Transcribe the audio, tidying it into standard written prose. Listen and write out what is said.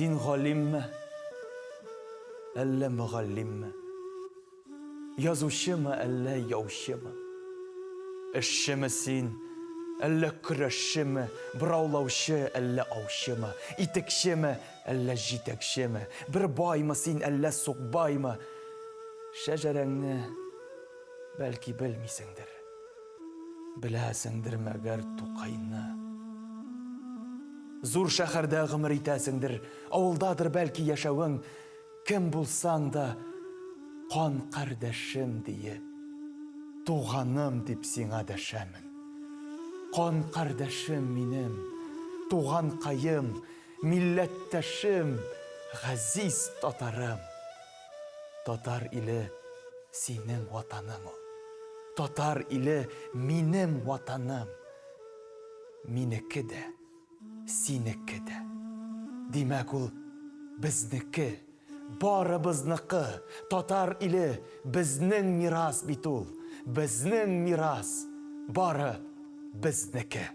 Син галимме, әллә мөгаллимме? Язучымы, әллә яучымы? Эшчеме син, әллә көрәшчеме? Быраулаучы, әллә аучымы? Итекчеме, әллә җитәкчеме? Бер баймы син, әллә сукбаймы? Шәҗәрәңне бәлки белмисеңдер. Беләсеңдер мәгәр Тукайны. Зур шәһәрдә гомер итәсеңдер, авылдадыр бәлки яшәвең, кем булсаң да кан кардәшем диеп, туганым дип сиңа дәшәмен. Кан кардәшем минем, туганкаем, милләттәшем, газиз татарым. Татар иле синең ватаның ул. Татар иле минем ватаным. Минеке дә, синеке дә. Димәк ул безнеке, барыбызныкы. Татар иле безнең мирас бит ул. Безнең мирас бары безнеке.